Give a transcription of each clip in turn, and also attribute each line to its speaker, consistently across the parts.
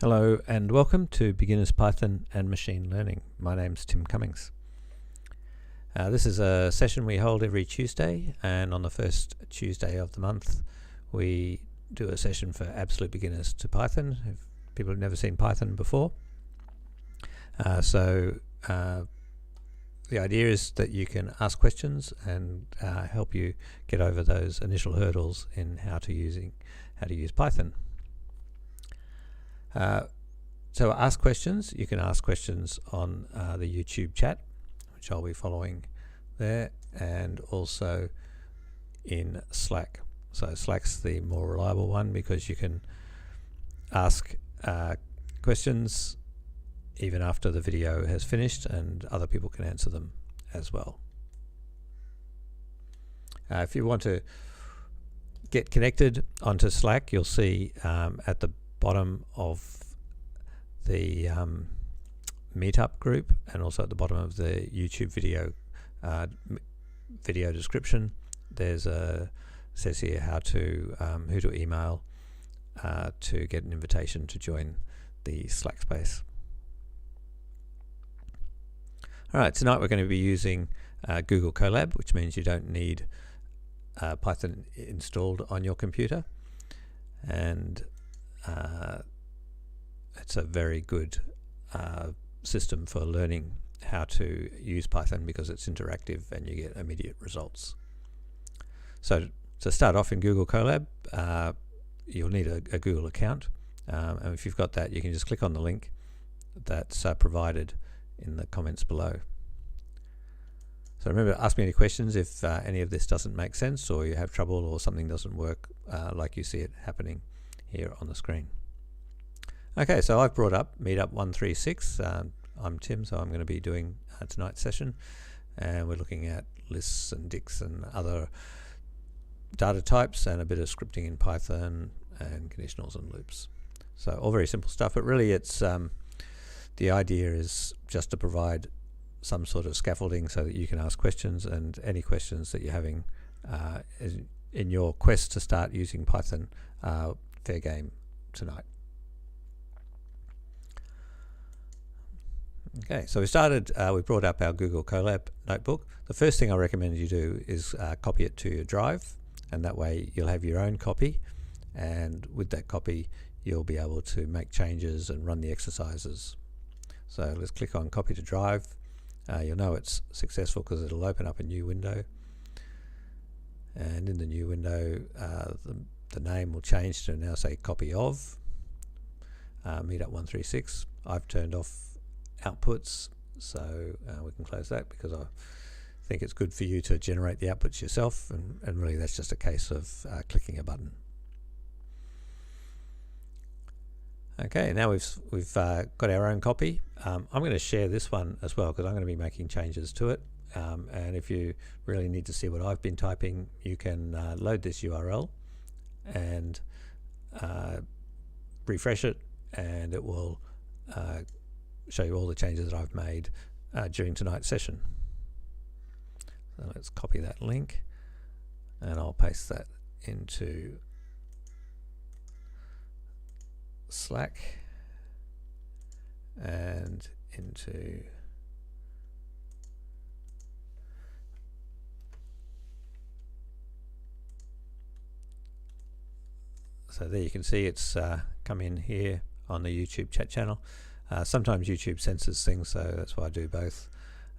Speaker 1: Hello and welcome to Beginners Python and Machine Learning. My name's Tim Cummings. This is a session we hold every Tuesday, and on the first Tuesday of the month we do a session for absolute beginners to Python, if people have never seen Python before. So the idea is that you can ask questions and help you get over those initial hurdles in how to use Python. So ask questions. You can ask questions on the YouTube chat, which I'll be following there, and also in Slack. So Slack's the more reliable one because you can ask questions even after the video has finished and other people can answer them as well. If you want to get connected onto Slack, you'll see at the bottom of the meetup group and also at the bottom of the YouTube video description, there's says here how to who to email to get an invitation to join the Slack space. Alright, tonight we're going to be using Google Colab, which means you don't need Python installed on your computer, and it's a very good system for learning how to use Python because it's interactive and you get immediate results. So to start off in Google Colab, you'll need a Google account, and if you've got that, you can just click on the link that's provided in the comments below. So remember, ask me any questions if any of this doesn't make sense or you have trouble or something doesn't work like you see it happening here on the screen. Okay, so I've brought up Meetup 136. I'm Tim, so I'm going to be doing tonight's session, and we're looking at lists and dicts and other data types and a bit of scripting in Python and conditionals and loops. So all very simple stuff, but really it's the idea is just to provide some sort of scaffolding so that you can ask questions, and any questions that you're having in your quest to start using Python, fair game tonight. Okay, so we brought up our Google Colab notebook. The first thing I recommend you do is copy it to your drive, and that way you'll have your own copy, and with that copy you'll be able to make changes and run the exercises. So let's click on copy to drive. You'll know it's successful because it'll open up a new window, and in the new window the name will change to now say copy of Meetup 136. I've turned off outputs, so we can close that because I think it's good for you to generate the outputs yourself, and really that's just a case of clicking a button. Okay, now we've got our own copy. I'm going to share this one as well because I'm going to be making changes to it, and if you really need to see what I've been typing, you can load this URL and refresh it, and it will show you all the changes that I've made during tonight's session. So let's copy that link, and I'll paste that into Slack and into so there you can see it's come in here on the YouTube chat channel. Sometimes YouTube censors things, so that's why I do both,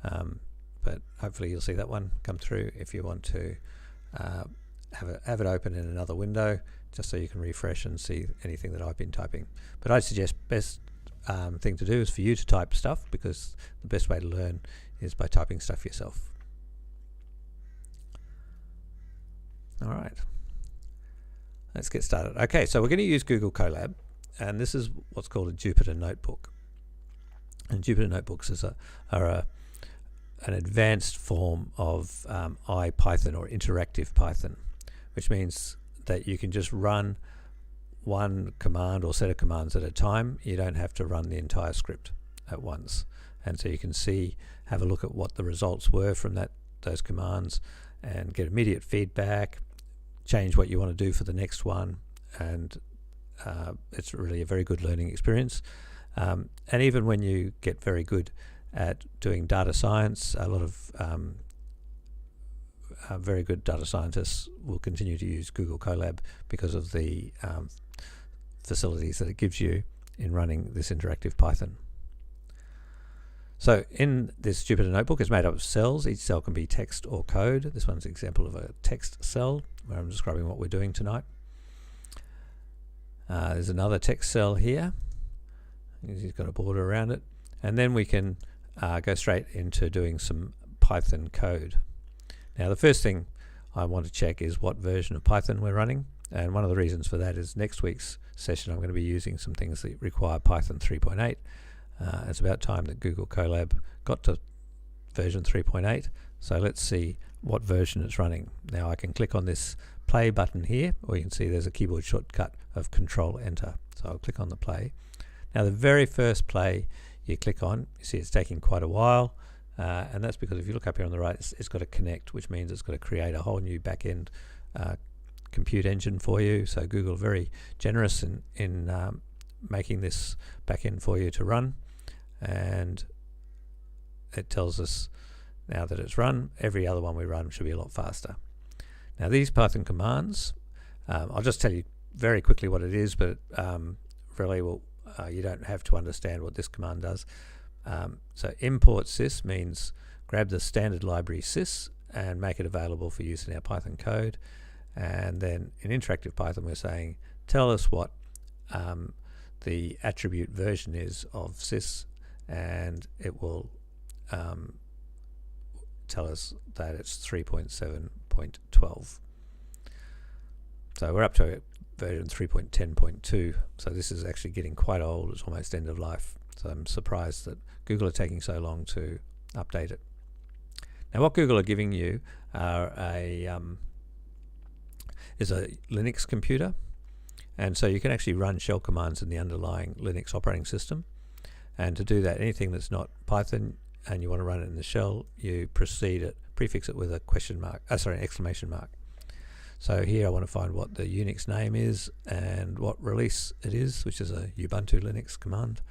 Speaker 1: but hopefully you'll see that one come through. If you want to have it open in another window just so you can refresh and see anything that I've been typing. But I'd suggest best thing to do is for you to type stuff, because the best way to learn is by typing stuff yourself. Alright, let's get started. Okay, so we're going to use Google Colab, and this is what's called a Jupyter Notebook. And Jupyter Notebooks are an advanced form of IPython, or interactive Python, which means that you can just run one command or set of commands at a time. You don't have to run the entire script at once, and so you can have a look at what the results were from those commands and get immediate feedback, change what you want to do for the next one, and it's really a very good learning experience. And even when you get very good at doing data science, a lot of very good data scientists will continue to use Google Colab because of the facilities that it gives you in running this interactive Python. So in this Jupyter notebook, it's made up of cells. Each cell can be text or code. This one's an example of a text cell where I'm describing what we're doing tonight. There's another text cell here. He's got a border around it. And then we can go straight into doing some Python code. Now the first thing I want to check is what version of Python we're running. And one of the reasons for that is next week's session I'm going to be using some things that require Python 3.8. It's about time that Google Colab got to version 3.8. So let's see what version it's running. Now I can click on this play button here, or you can see there's a keyboard shortcut of Control Enter. So I'll click on the play. Now the very first play you click on, you see it's taking quite a while, and that's because if you look up here on the right, it's got to connect, which means it's got to create a whole new back-end compute engine for you. So Google are very generous in making this back-end for you to run, and it tells us now that it's run. Every other one we run should be a lot faster. Now these Python commands, I'll just tell you very quickly what it is, but really you don't have to understand what this command does. So import sys means grab the standard library sys and make it available for use in our Python code. And then in interactive Python we're saying tell us what the attribute version is of sys, and it will tell us that it's 3.7.12. So we're up to version 3.10.2, so this is actually getting quite old. It's almost end of life. So I'm surprised that Google are taking so long to update it. Now what Google are giving you are is a Linux computer, and so you can actually run shell commands in the underlying Linux operating system. And to do that, anything that's not Python and you want to run it in the shell, you prefix it with a exclamation mark. So here I want to find what the Unix name is and what release it is, which is a Ubuntu Linux command.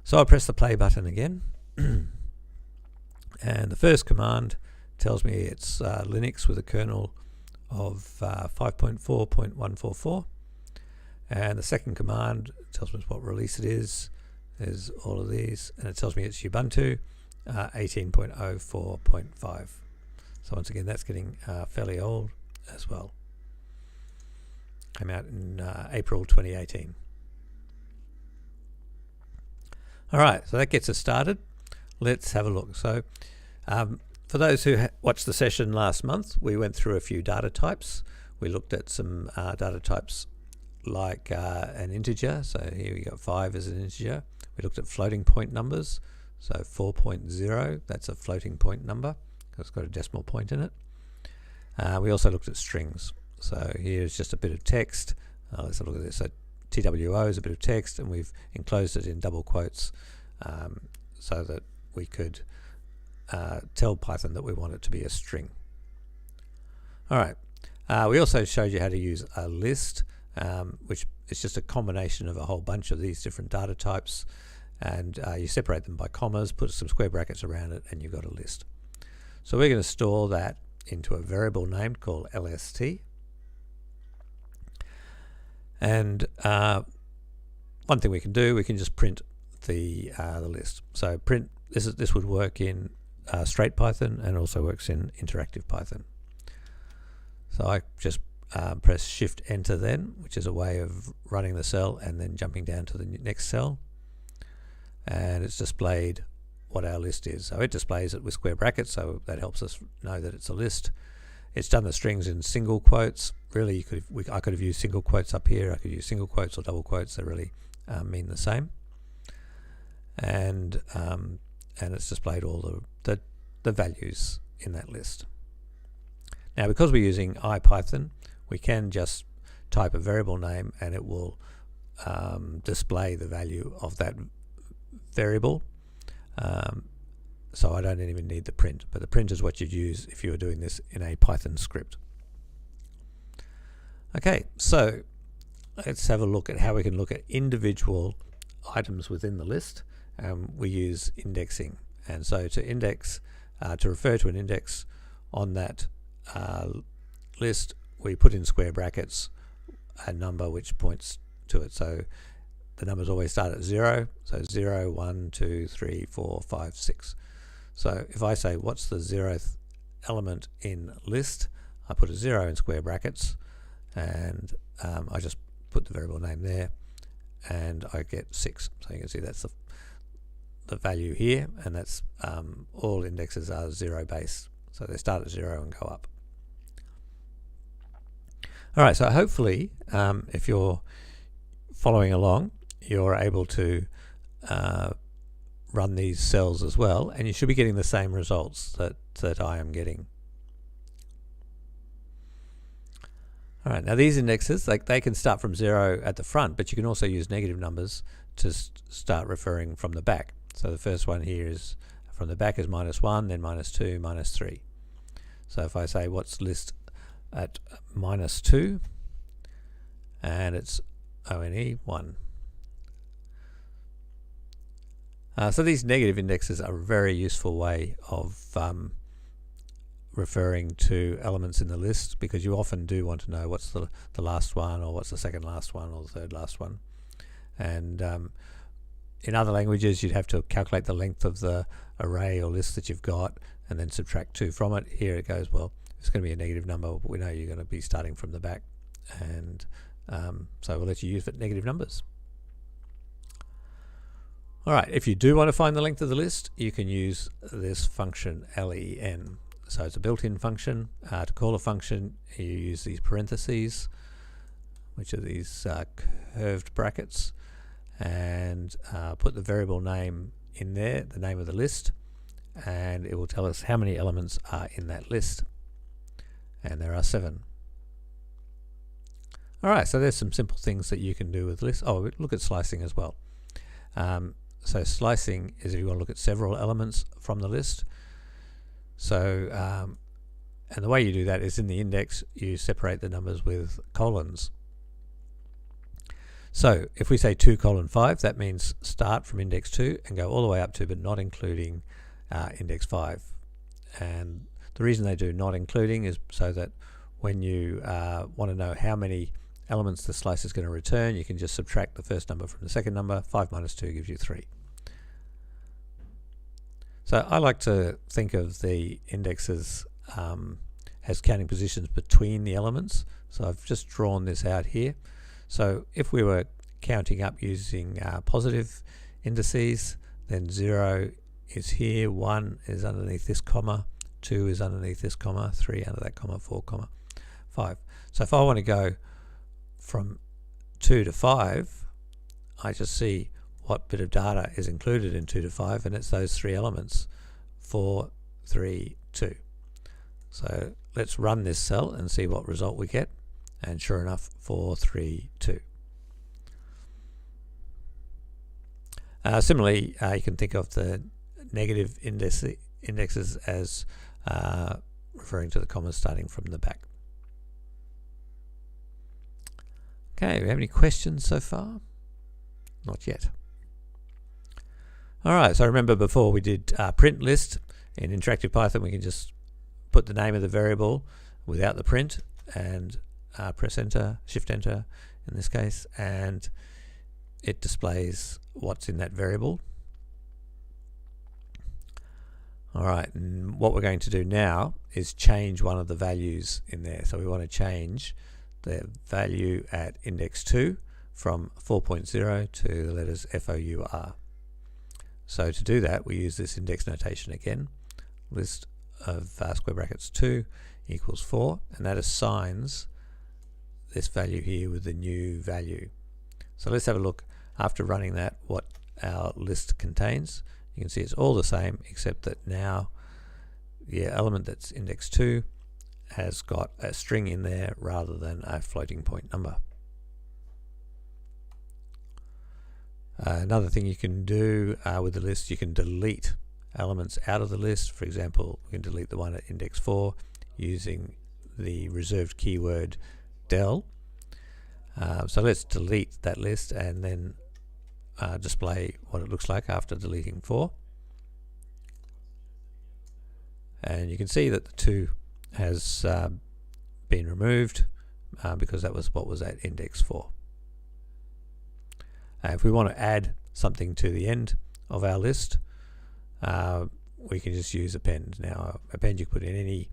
Speaker 1: So I'll press the play button again. And the first command tells me it's Linux with a kernel of 5.4.144. And the second command tells me what release it is all of these, and it tells me it's Ubuntu 18.04.5. So once again, that's getting fairly old as well. Came out in April 2018. All right, so that gets us started. Let's have a look. So for those who watched the session last month, we went through a few data types. We looked at some data types like an integer. So here we got 5 as an integer. We looked at floating point numbers. So 4.0, that's a floating point number because it's got a decimal point in it. We also looked at strings. So here's just a bit of text. Let's have a look at this. So TWO is a bit of text, and we've enclosed it in double quotes so that we could tell Python that we want it to be a string. All right. We also showed you how to use a list, which is just a combination of a whole bunch of these different data types, and you separate them by commas, put some square brackets around it, and you've got a list. So we're going to store that into a variable named called LST. And one thing we can do, we can just print the list. So print this would work in straight Python and also works in interactive Python. So I just press Shift Enter then, which is a way of running the cell and then jumping down to the next cell, and it's displayed what our list is. So it displays it with square brackets, so that helps us know that it's a list. It's done the strings in single quotes. Really, I could have used single quotes up here. I could use single quotes or double quotes. They really mean the same. And it's displayed all the values in that list. Now, because we're using IPython, we can just type a variable name and it will display the value of that variable. So I don't even need the print, but the print is what you'd use if you were doing this in a Python script. Okay, so let's have a look at how we can look at individual items within the list. We use indexing, and so to index, to refer to an index on that list, we put in square brackets a number which points to it. So the numbers always start at 0, so 0, 1, 2, 3, 4, 5, 6. So if I say what's the 0th element in list, I put a 0 in square brackets, and I just put the variable name there, and I get 6. So you can see that's the value here, and that's all indexes are 0 base, so they start at 0 and go up. Alright, so hopefully if you're following along, you're able to run these cells as well, and you should be getting the same results that I am getting. Alright, now these indexes, they can start from 0 at the front, but you can also use negative numbers to start referring from the back. So the first one here is from the back is -1, then -2, -3. So if I say what's list at -2, and it's ONE 1. So these negative indexes are a very useful way of referring to elements in the list, because you often do want to know what's the last one, or what's the second last one, or the third last one. And in other languages, you'd have to calculate the length of the array or list that you've got and then subtract 2 from it. Here it goes, well, it's going to be a negative number. We know you're going to be starting from the back, and so we'll let you use negative numbers. Alright, if you do want to find the length of the list, you can use this function len. So it's a built-in function. To call a function, you use these parentheses, which are these curved brackets, and put the variable name in there, the name of the list, and it will tell us how many elements are in that list. And there are 7. Alright, so there's some simple things that you can do with lists. Oh, look at slicing as well. So slicing is if you want to look at several elements from the list. So, and the way you do that is in the index, you separate the numbers with colons. So if we say 2:5, that means start from index 2 and go all the way up to, but not including index 5. And the reason they do not including is so that when you want to know how many elements the slice is going to return, you can just subtract the first number from the second number. 5 minus 2 gives you 3. So I like to think of the indexes as counting positions between the elements. So I've just drawn this out here. So if we were counting up using positive indices, then 0 is here, 1 is underneath this comma, 2 is underneath this comma, 3 under that comma, 4 comma, 5. So if I want to go from 2 to 5, I just see what bit of data is included in 2 to 5, and it's those 3 elements, 4, 3, 2. So let's run this cell and see what result we get, and sure enough, 4, 3, 2. Similarly, you can think of the negative indexes as referring to the commas starting from the back. Okay, do we have any questions so far? Not yet. Alright, so remember before we did print list. In interactive Python we can just put the name of the variable without the print and press enter, shift enter in this case, and it displays what's in that variable. Alright, and what we're going to do now is change one of the values in there. So we want to change the value at index 2 from 4.0 to the letters FOUR. So to do that, we use this index notation again. List of square brackets 2 equals 4, and that assigns this value here with the new value. So let's have a look after running that what our list contains. You can see it's all the same, except that now the element that's index 2 has got a string in there rather than a floating point number. Another thing you can do with the list, you can delete elements out of the list. For example, we can delete the one at index 4 using the reserved keyword del. So let's delete that list and then display what it looks like after deleting 4. And you can see that the 2 has been removed because that was what was at index 4. If we want to add something to the end of our list, we can just use append. Now, append you can put in any,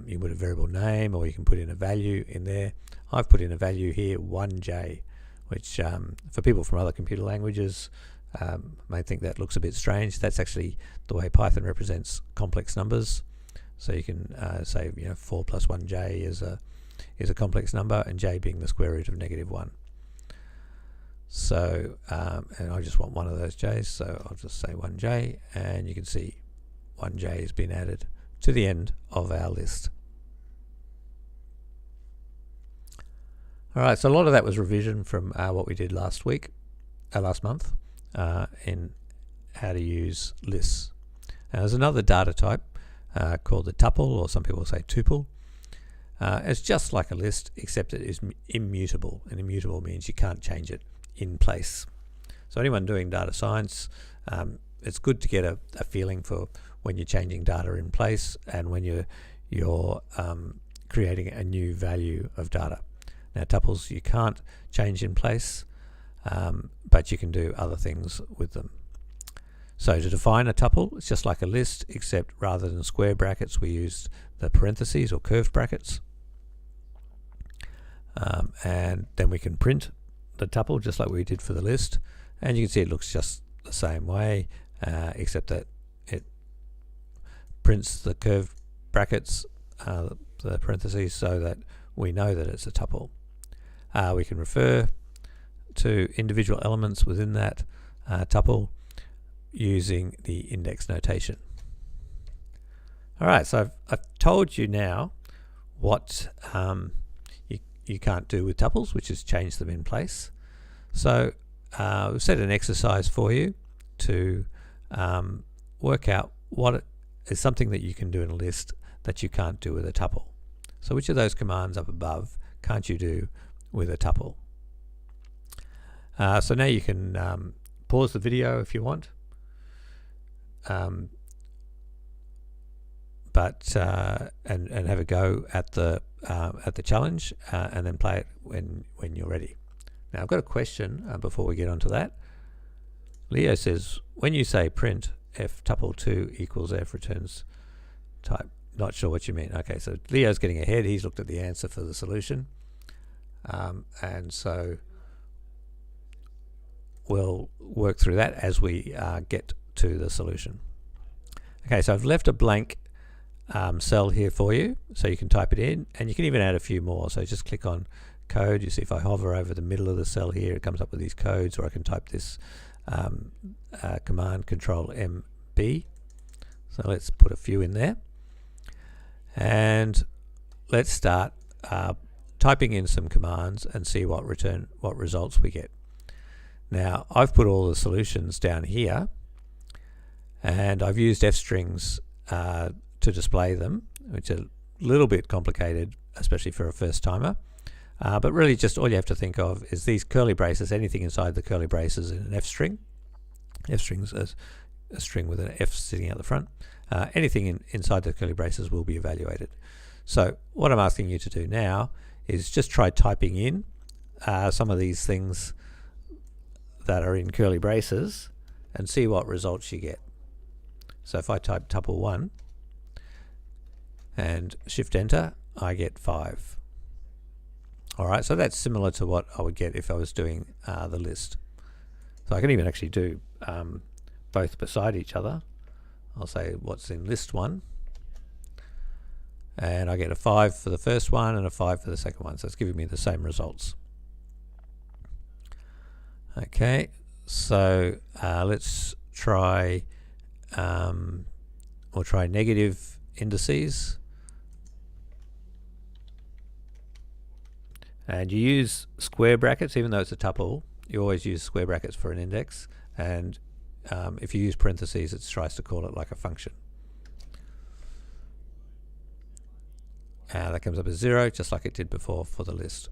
Speaker 1: you can put a variable name, or you can put in a value in there. I've put in a value here, 1J, which for people from other computer languages may think that looks a bit strange. That's actually the way Python represents complex numbers. So you can say 4 plus 1J is a complex number, and J being the square root of -1. So, and I just want one of those J's, so I'll just say 1J, and you can see 1J has been added to the end of our list. Alright, so a lot of that was revision from what we did last month, in how to use lists. Now, there's another data type called the tuple, or some people say tuple. It's just like a list, except it is immutable, and immutable means you can't change it in place. So anyone doing data science, it's good to get a feeling for when you're changing data in place and when you're creating a new value of data. Now, tuples you can't change in place, but you can do other things with them. So to define a tuple, it's just like a list, except rather than square brackets, we used the parentheses or curved brackets. And then we can print the tuple just like we did for the list, and you can see it looks just the same way, except that it prints the curved brackets, the parentheses, so that we know that it's a tuple. We can refer to individual elements within that tuple using the index notation. Alright, so I've told you now what you can't do with tuples, which is change them in place. So we've set an exercise for you to work out what is something that you can do in a list that you can't do with a tuple. So which of those commands up above can't you do with a tuple? So now you can pause the video if you want, but and have a go at the challenge, and then play it when you're ready. Now I've got a question before we get onto that. Leo says, when you say print f tuple 2 equals f returns type, not sure what you mean. Okay, so Leo's getting ahead. He's looked at the answer for the solution, and so we'll work through that as we get to the solution. Okay, so I've left a blank cell here for you, so you can type it in, and you can even add a few more. So just click on code. You see if I hover over the middle of the cell here, it comes up with these codes, or I can type this command Control MB. So let's put a few in there, and let's start typing in some commands and see what results we get. Now I've put all the solutions down here, and I've used f strings to display them, which are a little bit complicated, especially for a first timer. But really just all you have to think of is these curly braces. Anything inside the curly braces is an f string. F string is a string with an f sitting out the front. Anything inside the curly braces will be evaluated. So what I'm asking you to do now is just try typing in some of these things that are in curly braces and see what results you get. So if I type tuple 1 and shift enter, I get 5. Alright, so that's similar to what I would get if I was doing the list. So I can even actually do both beside each other. I'll say what's in list 1, and I get a 5 for the first one and a 5 for the second one, so it's giving me the same results. Okay, so let's try we'll try negative indices, and you use square brackets. Even though it's a tuple, you always use square brackets for an index, and if you use parentheses, it tries to call it like a function. That comes up as 0, just like it did before for the list.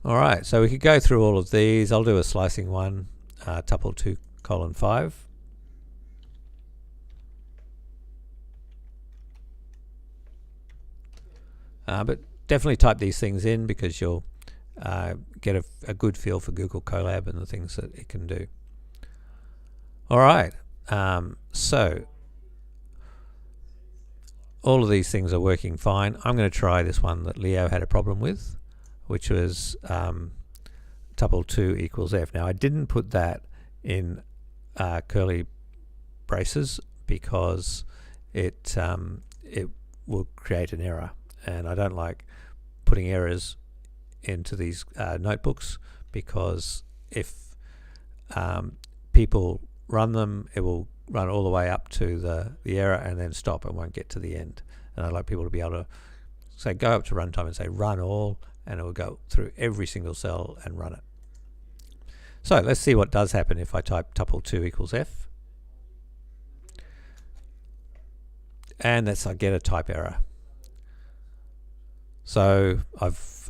Speaker 1: Alright, so we could go through all of these. I'll do a slicing one, tuple 2 colon 5. But definitely type these things in because you'll get a good feel for Google Colab and the things that it can do. Alright, so all of these things are working fine. I'm going to try this one that Leo had a problem with, which was tuple 2 equals f. Now I didn't put that in curly braces because it will create an error, and I don't like putting errors into these notebooks, because if people run them, it will run all the way up to the error and then stop and won't get to the end. And I like people to be able to say, go up to runtime and say run all, and it will go through every single cell and run it. So let's see what does happen if I type tuple 2 equals f. And I get a type error. So I've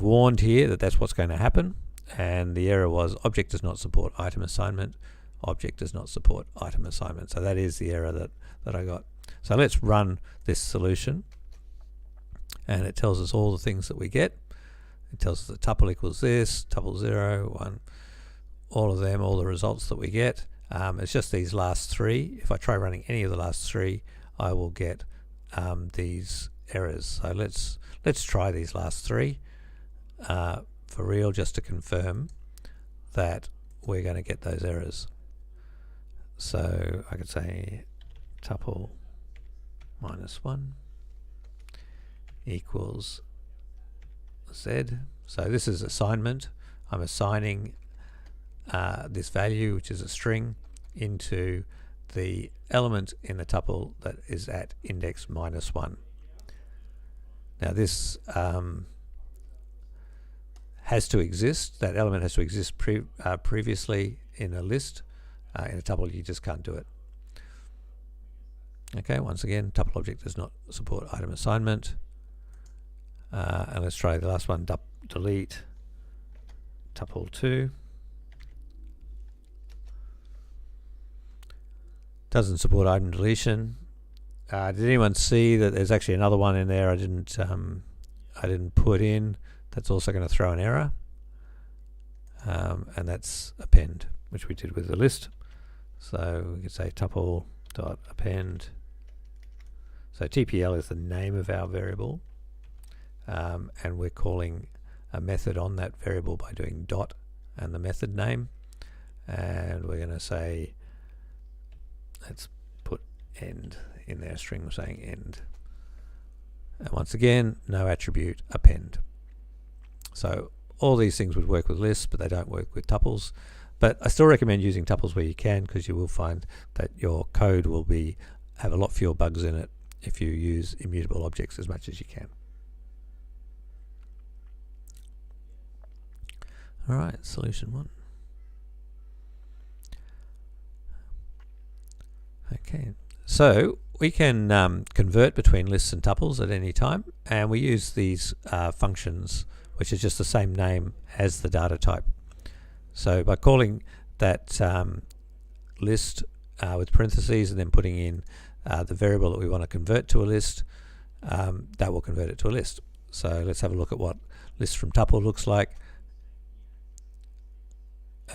Speaker 1: warned here that that's what's going to happen, and the error was object does not support item assignment. Object does not support item assignment. So that is the error that I got. So let's run this solution, and it tells us all the things that we get. It tells us that tuple equals this, tuple 0, 1, all of them, all the results that we get. It's just these last three. If I try running any of the last three, I will get these errors. So let's try these last three for real, just to confirm that we're going to get those errors. So I could say tuple -1 equals z. So this is assignment. I'm assigning this value, which is a string, into the element in the tuple that is at index -1. Now this has to exist. That element has to exist previously in a list. In a tuple, you just can't do it. Okay, once again, tuple object does not support item assignment. And let's try the last one, delete tuple 2. Doesn't support item deletion. Did anyone see that there's actually another one in there I didn't put in? That's also going to throw an error, and that's append, which we did with the list. So we could say tuple dot append. So TPL is the name of our variable, and we're calling a method on that variable by doing dot and the method name, and we're going to say, let's put end in there, string saying end. And once again, no attribute append. So all these things would work with lists, but they don't work with tuples. But I still recommend using tuples where you can, because you will find that your code will have a lot fewer bugs in it if you use immutable objects as much as you can. All right, solution 1. Okay, so we can convert between lists and tuples at any time, and we use these functions, which is just the same name as the data type. So by calling that list with parentheses and then putting in the variable that we want to convert to a list, that will convert it to a list. So let's have a look at what list from tuple looks like.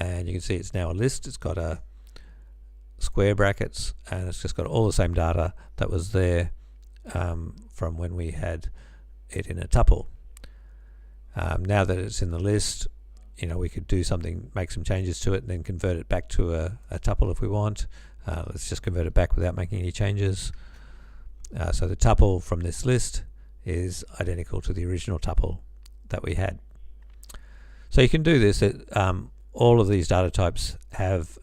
Speaker 1: And you can see it's now a list. It's got a square brackets, and it's just got all the same data that was there from when we had it in a tuple. Now that it's in the list, we could do something, make some changes to it, and then convert it back to a tuple if we want. Let's just convert it back without making any changes. So the tuple from this list is identical to the original tuple that we had. So you can do this. All of these data types have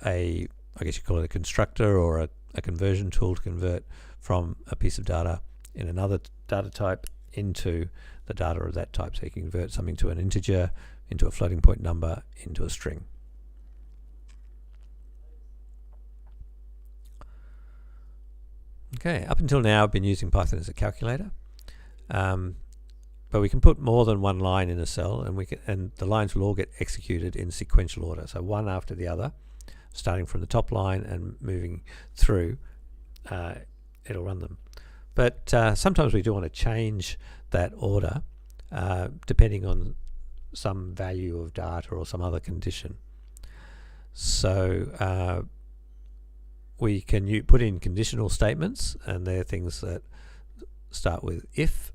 Speaker 1: I guess you call it a constructor or a conversion tool to convert from a piece of data in another data type into the data of that type. So you can convert something to an integer, into a floating point number, into a string. Okay, up until now I've been using Python as a calculator. But but we can put more than one line in a cell, and the lines will all get executed in sequential order, so one after the other, starting from the top line and moving through. It'll run them. But sometimes we do want to change that order depending on some value of data or some other condition. So we can put in conditional statements, and they're things that start with if,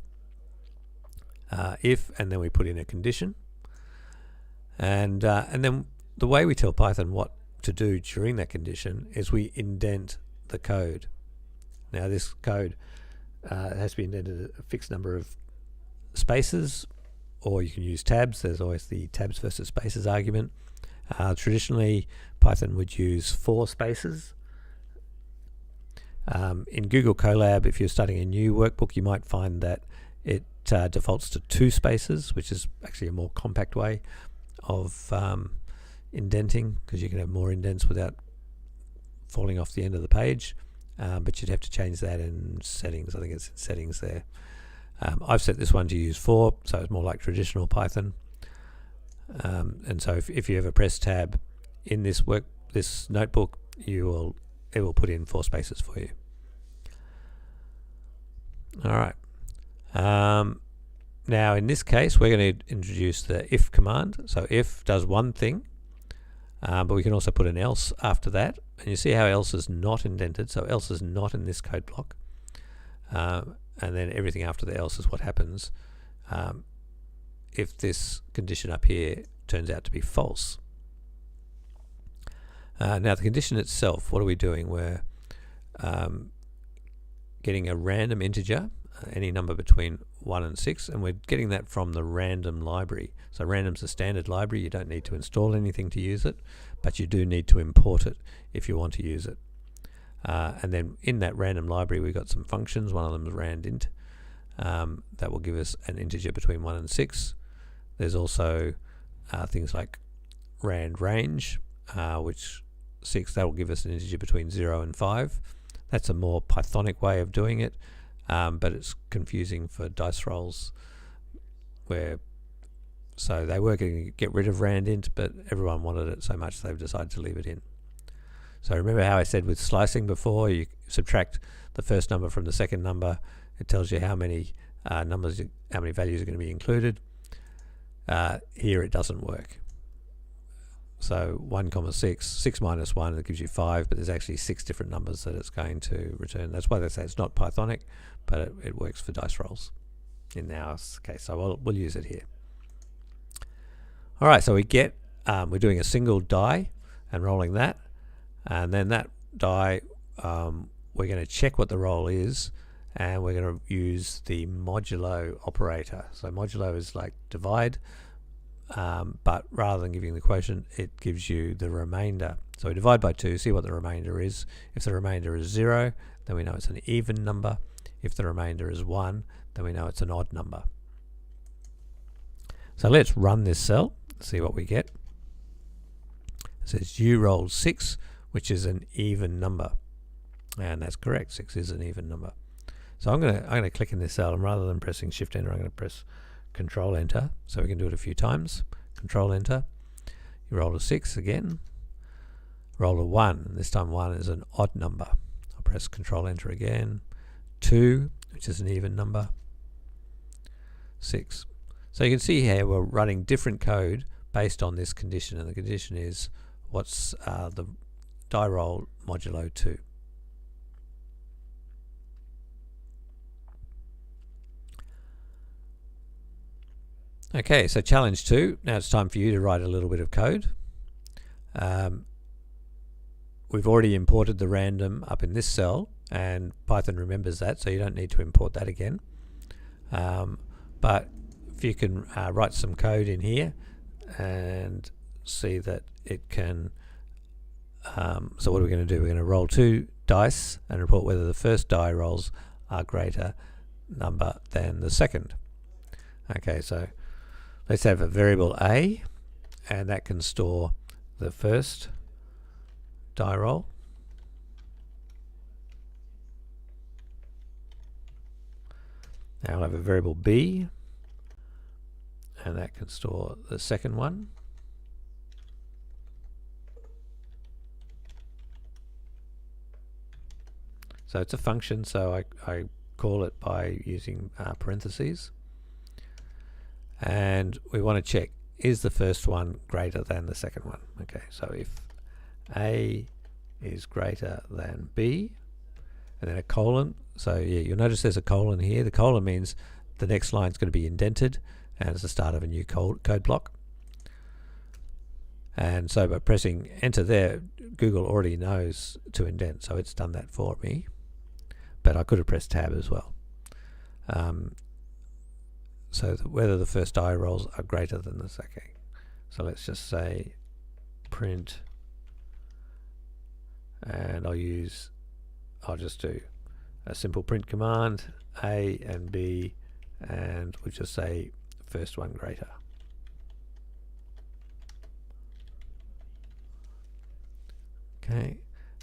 Speaker 1: and then we put in a condition. And then the way we tell Python what to do during that condition is we indent the code. Now this code has to be indented a fixed number of spaces, or you can use tabs. There's always the tabs versus spaces argument. Traditionally, Python would use 4 spaces. In Google Colab, if you're starting a new workbook, you might find that it defaults to 2 spaces, which is actually a more compact way of indenting, because you can have more indents without falling off the end of the page. But you'd have to change that in settings. I think it's in settings there. I've set this one to use 4, so it's more like traditional Python. And so if you ever press tab in this notebook, it will put in 4 spaces for you. All right. Now in this case, we're going to introduce the if command. So if does one thing, but we can also put an else after that. And you see how else is not indented, so else is not in this code block. And then everything after the else is what happens if this condition up here turns out to be false. Now the condition itself, what are we doing? We're getting a random integer, any number between 1 and 6, and we're getting that from the random library. So random's a standard library. You don't need to install anything to use it, but you do need to import it if you want to use it. And then in that random library, we've got some functions. One of them is randint. That will give us an integer between 1 and 6. There's also things like randrange, which 6, that will give us an integer between 0 and 5. That's a more Pythonic way of doing it, but it's confusing for dice rolls, so they were going to get rid of randint, but everyone wanted it so much they've decided to leave it in. So remember how I said with slicing before, you subtract the first number from the second number. It tells you how many how many values are going to be included. Here it doesn't work. So 1, 6 minus 1, it gives you 5, but there's actually 6 different numbers that it's going to return. That's why they say it's not Pythonic, but it works for dice rolls in our case. So we'll use it here. All right, so we're doing a single die and rolling that, and then that die we're going to check what the roll is, and we're going to use the modulo operator. So modulo is like divide, but rather than giving the quotient, it gives you the remainder. So we divide by 2, see what the remainder is. If the remainder is 0, then we know it's an even number. If the remainder is 1, then we know it's an odd number. So let's run this cell, see what we get. It says you rolled 6, which is an even number, and that's correct. 6 is an even number. So I'm going to click in this cell, and rather than pressing Shift Enter, I'm going to press Control Enter, so we can do it a few times. Control Enter. You roll a 6 again. Roll a 1, and this time 1 is an odd number. I'll press Control Enter again. 2, which is an even number. 6. So you can see here we're running different code based on this condition, and the condition is what's the die roll modulo 2. Okay, so challenge 2. Now it's time for you to write a little bit of code. We've already imported the random up in this cell, and Python remembers that, so you don't need to import that again. But if you can write some code in here and see that it can, so what are we going to do? We're going to roll 2 dice and report whether the first die rolls are greater number than the second. Okay, so let's have a variable a, and that can store the first die roll. Now I'll have a variable b, and that can store the second one. So it's a function, so I call it by using parentheses. And we want to check, is the first one greater than the second one? Okay, so if A is greater than B, and then a colon, so yeah, you'll notice there's a colon here. The colon means the next line is going to be indented, and it's the start of a new code block. And so by pressing enter there, Google already knows to indent, so it's done that for me. But I could have pressed tab as well. So whether the first die rolls are greater than the second. So let's just say print, and I'll just do a simple print command, A and B, and we'll just say first one greater. Okay,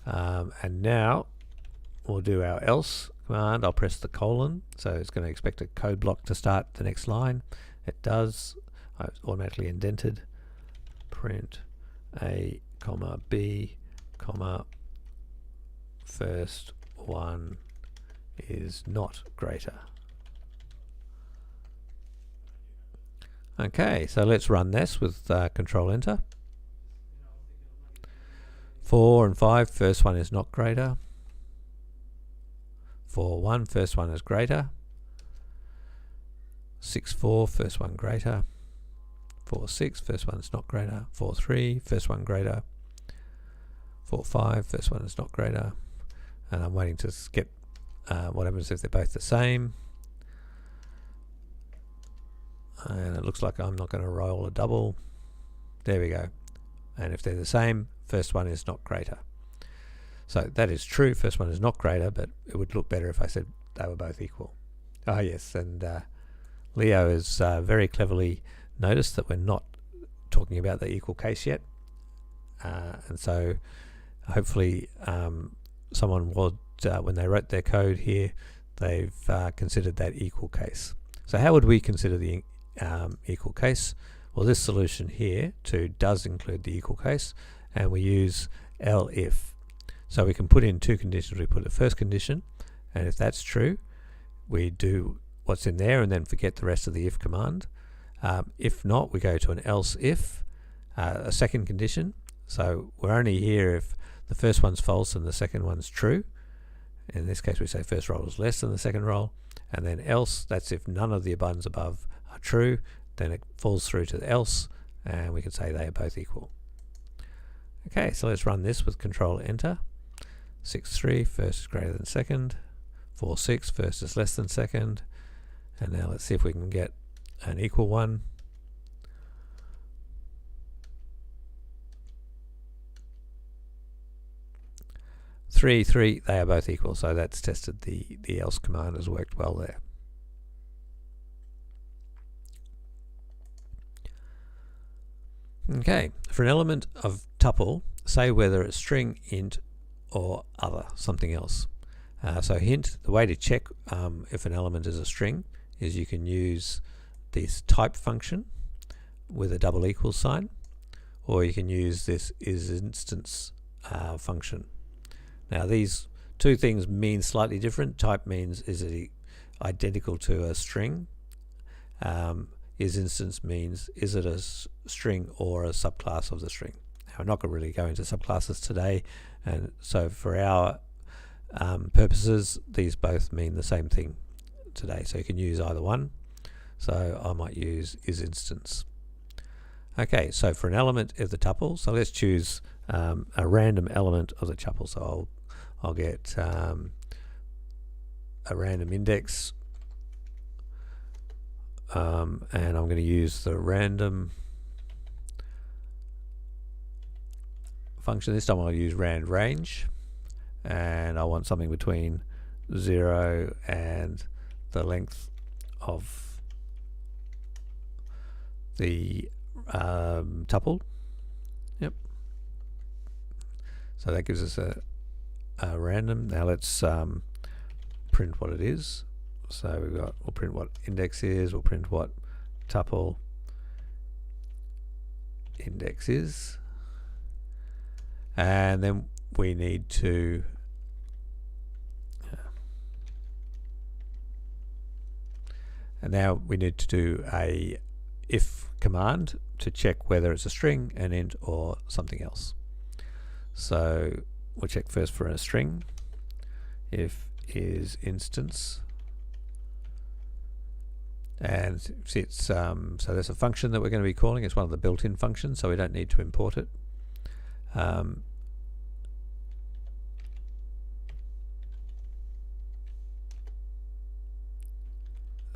Speaker 1: and now we'll do our else command. I'll press the colon, so it's going to expect a code block to start the next line. It does. It's automatically indented. Print A, comma B, comma first one is not greater. Okay, so let's run this with Control Enter. 4 and 5, first one is not greater. 4, 1, first one is greater. 6, 4, first one greater. 4, 6, first one is not greater. 4, 3, first one greater. 4, 5, first one is not greater. And I'm waiting to get what happens if they're both the same. And it looks like I'm not going to roll a double. There we go. And if they're the same, first one is not greater. So that is true, first one is not greater, but it would look better if I said they were both equal. Oh yes, and Leo has very cleverly noticed that we're not talking about the equal case yet. And so hopefully someone would, when they wrote their code here, they've considered that equal case. So how would we consider the equal case? Well, this solution here does include the equal case, and we use elif. So we can put in two conditions. We put the first condition, and if that's true, we do what's in there and then forget the rest of the if command. If not, we go to an else if, a second condition. So we're only here if the first one's false and the second one's true. In this case, we say first roll is less than the second roll, and then else, that's if none of the buttons above are true, then it falls through to the else, and we can say they are both equal. Okay, so let's run this with Control Enter. 6, 3, first is greater than second. 4, 6, first is less than second. And now let's see if we can get an equal one. 3, 3, they are both equal, so that's tested the else command has worked well there. Okay, for an element of tuple, say whether it's string, int, or other, something else. So hint, the way to check if an element is a string is you can use this type function with a double equals sign, or you can use this isInstance function. Now these two things mean slightly different. Type means is it identical to a string. IsInstance means is it a string or a subclass of the string. Now, I'm not going to really go into subclasses today, and so for our purposes, these both mean the same thing today. So you can use either one. So I might use isInstance. Okay, so for an element of the tuple, so let's choose a random element of the tuple. So I'll get a random index. And I'm going to use the random function. This time I'll use rand range, and I want something between 0 and the length of the tuple. Yep. So that gives us a random. Now let's print what it is. So we'll print what index is, we'll print what tuple index is, and then we need to and now we need to do a if command to check whether it's a string, an int, or something else. So we'll check first for a string. If is instance, and it's so there's a function that we're going to be calling. It's one of the built-in functions, so we don't need to import it.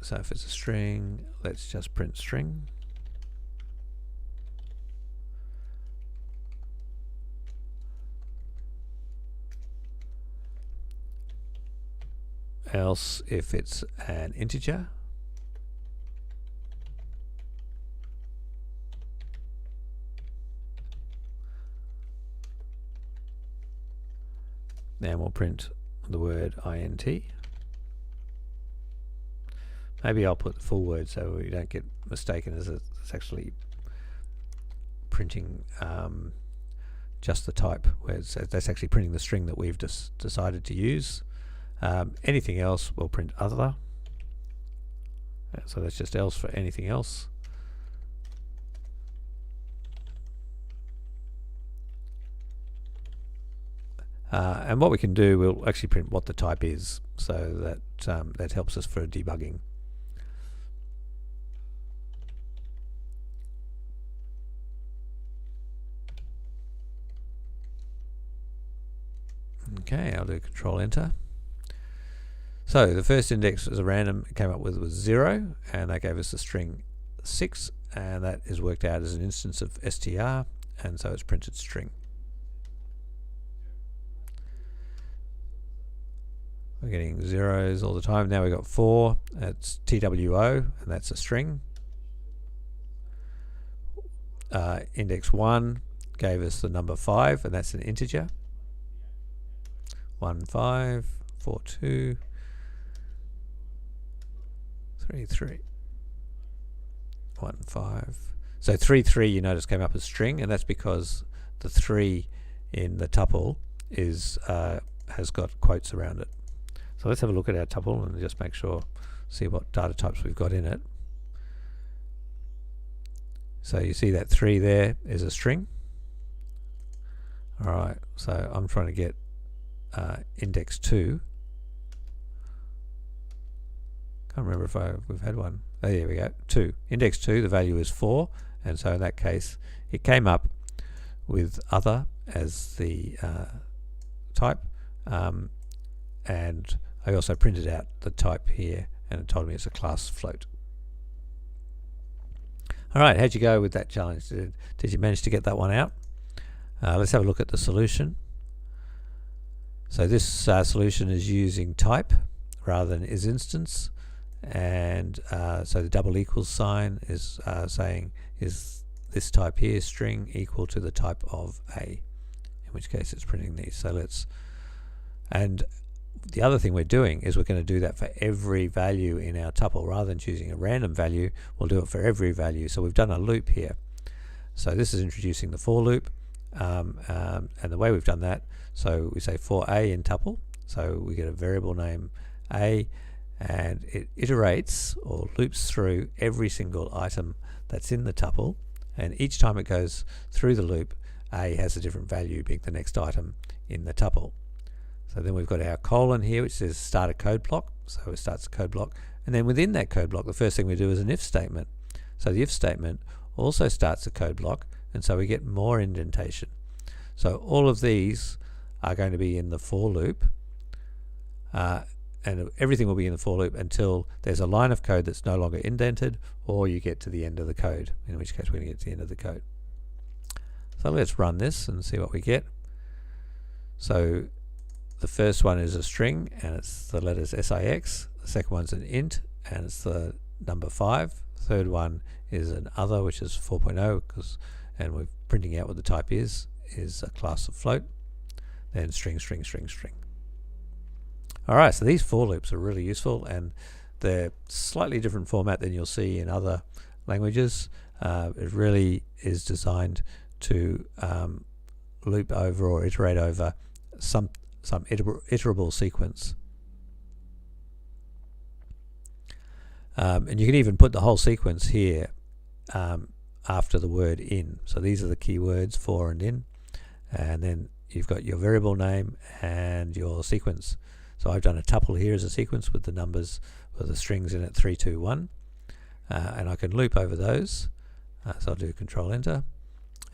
Speaker 1: So if it's a string, let's just print string. Else, if it's an integer, then we'll print the word int. Maybe I'll put the full word so we don't get mistaken as it's actually printing just the type, where that's actually printing the string that we've just decided to use. Anything else will print other. So that's just else for anything else. And what we can do, we'll actually print what the type is, so that that helps us for debugging. Okay, I'll do Control Enter. So the first index was a random, it came up with was 0, and that gave us the string 6, and that is worked out as an instance of str, and so it's printed string. We're getting zeros all the time. Now we've got 4, that's TWO, and that's a string. Index 1 gave us the number 5, and that's an integer. 1 5 4 2 3 3 1 5. So 3 3 you notice came up as string, and that's because the 3 in the tuple is has got quotes around it. So let's have a look at our tuple and just make sure, see what data types we've got in it. So you see that 3 there is a string. Alright, so I'm trying to get index 2. Can't remember if we've had one. Oh, there we go. 2. Index 2, the value is 4, and so in that case it came up with other as the type, and I also printed out the type here, and it told me it's a class float. Alright, how'd you go with that challenge? Did you manage to get that one out? Let's have a look at the solution. So this solution is using type rather than is instance, and so the double equals sign is saying is this type here string equal to the type of A, in which case it's printing these. So let's, and the other thing we're doing is we're going to do that for every value in our tuple. Rather than choosing a random value, we'll do it for every value. So we've done a loop here. So this is introducing the for loop, and the way we've done that, so we say for A in tuple, so we get a variable name A, and it iterates or loops through every single item that's in the tuple, and each time it goes through the loop, A has a different value being the next item in the tuple. So then we've got our colon here, which says start a code block, so it starts a code block, and then within that code block the first thing we do is an if statement. So the if statement also starts a code block, and so we get more indentation. So all of these are going to be in the for loop, and everything will be in the for loop until there's a line of code that's no longer indented, or you get to the end of the code, in which case we're going to get to the end of the code. So let's run this and see what we get. So the first one is a string, and it's the letters SIX. The second one's an int, and it's the number 5. The third one is an other, which is 4.0, and we're printing out what the type is a class of float. Then string, string, string, string. Alright, so these for loops are really useful, and they're slightly different format than you'll see in other languages. It really is designed to loop over or iterate over some iterable sequence. And you can even put the whole sequence here after the word in. So these are the keywords for and in, and then you've got your variable name and your sequence. So I've done a tuple here as a sequence with the numbers, with the strings in it 3, 2, 1, and I can loop over those. So I'll do Control Enter,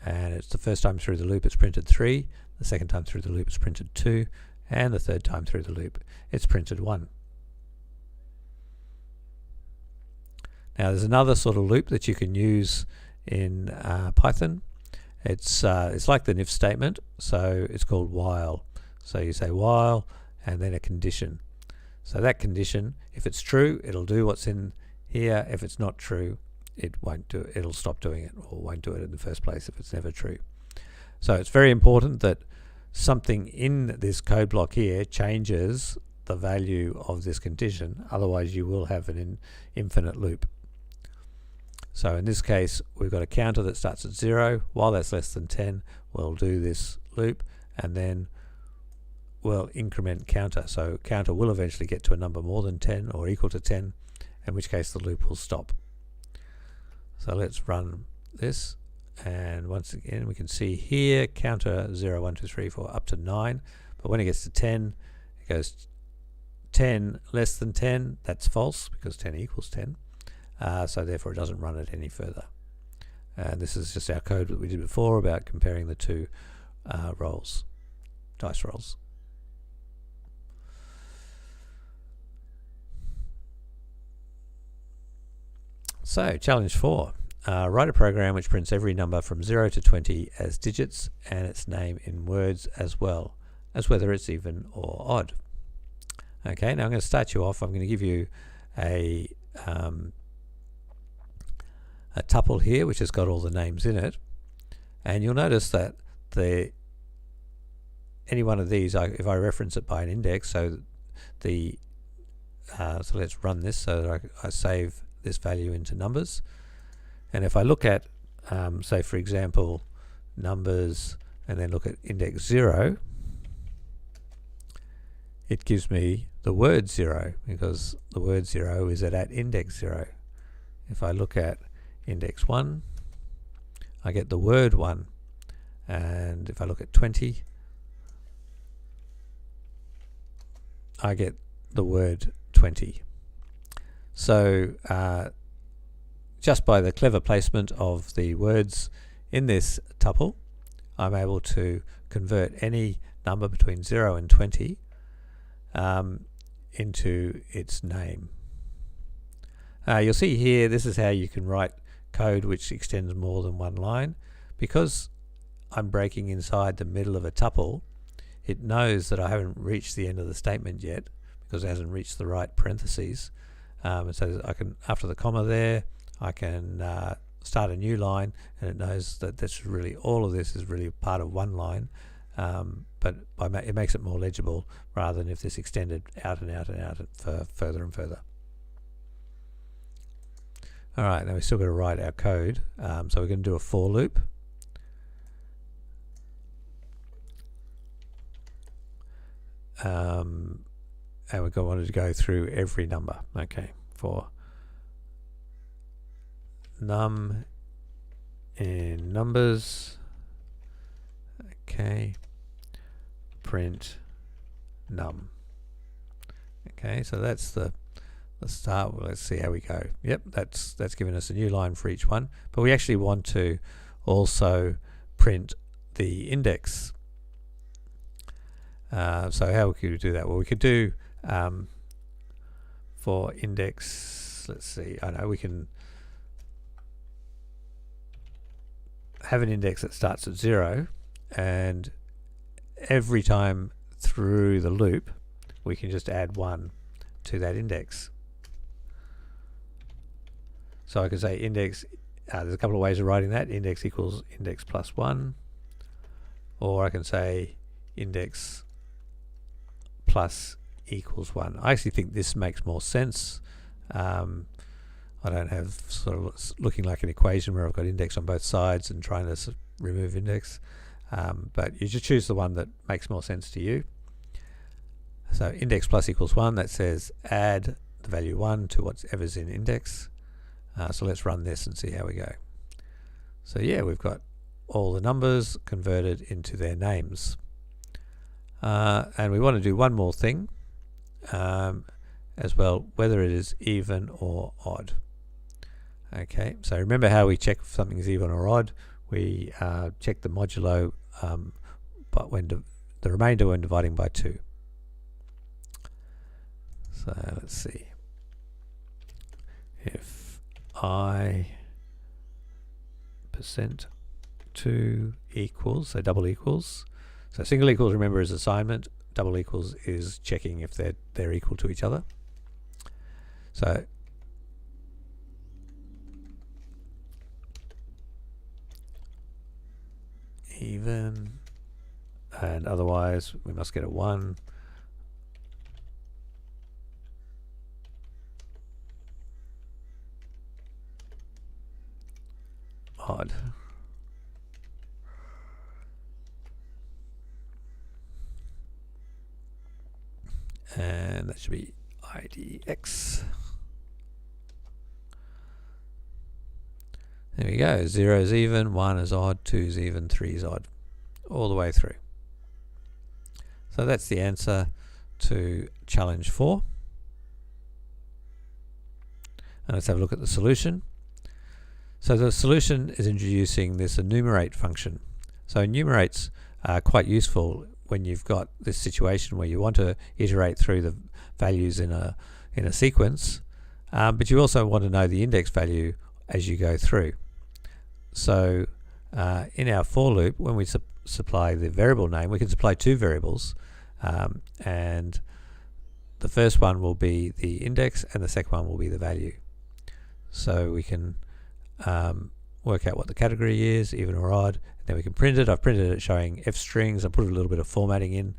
Speaker 1: and it's the first time through the loop it's printed 3, the second time through the loop it's printed 2, and the third time through the loop it's printed 1. Now there's another sort of loop that you can use in Python. It's like the if statement, so it's called while. So you say while and then a condition. So that condition, if it's true, it'll do what's in here. If it's not true, it won't do it. It'll stop doing it, or won't do it in the first place if it's never true. So it's very important that something in this code block here changes the value of this condition, otherwise you will have an infinite loop. So in this case, we've got a counter that starts at 0. While that's less than 10, we'll do this loop, and then we'll increment counter. So counter will eventually get to a number more than 10 or equal to 10, in which case the loop will stop. So let's run this, and once again we can see here counter 0, 1, 2, 3, 4 up to 9, but when it gets to 10, it goes 10 less than 10. That's false because 10 equals 10. So therefore it doesn't run it any further. And this is just our code that we did before about comparing the two dice rolls. So challenge 4. Write a program which prints every number from 0 to 20 as digits and its name in words as well as whether it's even or odd. Okay, now I'm going to start you off. I'm going to give you a tuple here which has got all the names in it, and you'll notice that any one of these, if I reference it by an index, so let's run this so that I save this value into numbers, and if I look at say for example numbers and then look at index 0, it gives me the word 0 because the word 0 is at index 0. If I look at index 1, I get the word 1, and if I look at 20, I get the word 20. So just by the clever placement of the words in this tuple, I'm able to convert any number between 0 and 20 into its name. You'll see here, this is how you can write code which extends more than one line. Because I'm breaking inside the middle of a tuple, it knows that I haven't reached the end of the statement yet because it hasn't reached the right parentheses. And so I can, after the comma there, I can start a new line, and it knows that this really, all of this is really part of one line, but it makes it more legible rather than if this extended out and out and out further and further. All right, now we've still got to write our code, so we're going to do a for loop. And we're wanted to go through every number. Okay, for num in numbers. Okay, print num. Okay, so that's the start. Well, let's see how we go. Yep, that's given us a new line for each one, but we actually want to also print the index. So how could we do that? Well, we could do for index, let's see, I know we can have an index that starts at 0, and every time through the loop we can just add 1 to that index. So I could say index, there's a couple of ways of writing that, index equals index plus 1, or I can say index plus equals 1. I actually think this makes more sense. I don't have sort of looking like an equation where I've got index on both sides and trying to remove index. But you just choose the one that makes more sense to you. So index plus equals 1, that says add the value 1 to whatever's in index. So let's run this and see how we go. So yeah, we've got all the numbers converted into their names. And we want to do one more thing as well, whether it is even or odd. Okay, so remember how we check if something is even or odd. We check the modulo, but when the remainder when dividing by 2. So let's see. If I %2 equals, so double equals. So single equals, remember, is assignment. Double equals is checking if they're equal to each other. So even, and otherwise we must get a 1. Odd. And that should be IDX. There we go. 0 is even, 1 is odd, 2 is even, 3 is odd, all the way through. So that's the answer to challenge 4. And let's have a look at the solution. So the solution is introducing this enumerate function. So enumerates are quite useful when you've got this situation where you want to iterate through the values in a sequence, but you also want to know the index value as you go through. So in our for loop, when we supply the variable name, we can supply 2 variables, and the first one will be the index and the second one will be the value. So we can work out what the category is, even or odd, and then we can print it. I've printed it showing F strings. I put a little bit of formatting in,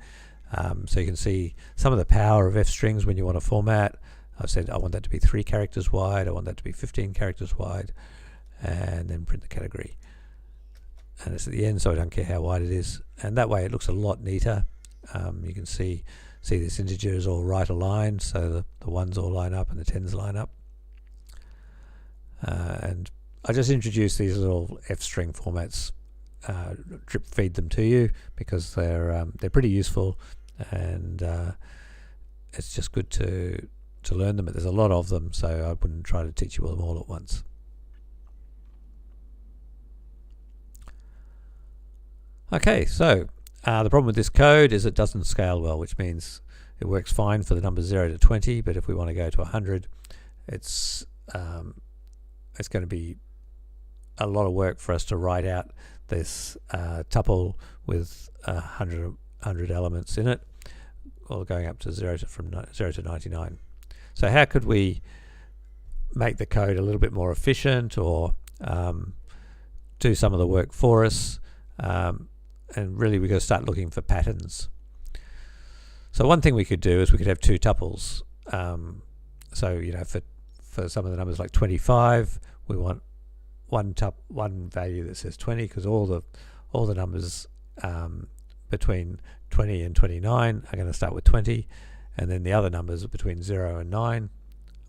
Speaker 1: so you can see some of the power of F strings when you want to format. I've said I want that to be 3 characters wide, I want that to be 15 characters wide, and then print the category. And it's at the end, so I don't care how wide it is. And that way it looks a lot neater. You can see this integer is all right aligned, so the 1s all line up and the 10s line up. And I just introduced these little F-string formats, drip feed them to you because they're pretty useful, and it's just good to learn them. But there's a lot of them, so I wouldn't try to teach you them all at once. Okay, so the problem with this code is it doesn't scale well, which means it works fine for the numbers 0 to 20, but if we want to go to 100, it's going to be a lot of work for us to write out this tuple with 100 elements in it, or going up to 0 to 99. So how could we make the code a little bit more efficient, or do some of the work for us? And really we've got to start looking for patterns. So one thing we could do is we could have 2 tuples. So you know, for some of the numbers like 25, we want one value that says 20, because all the numbers between 20 and 29 are going to start with 20, and then the other numbers between 0 and 9,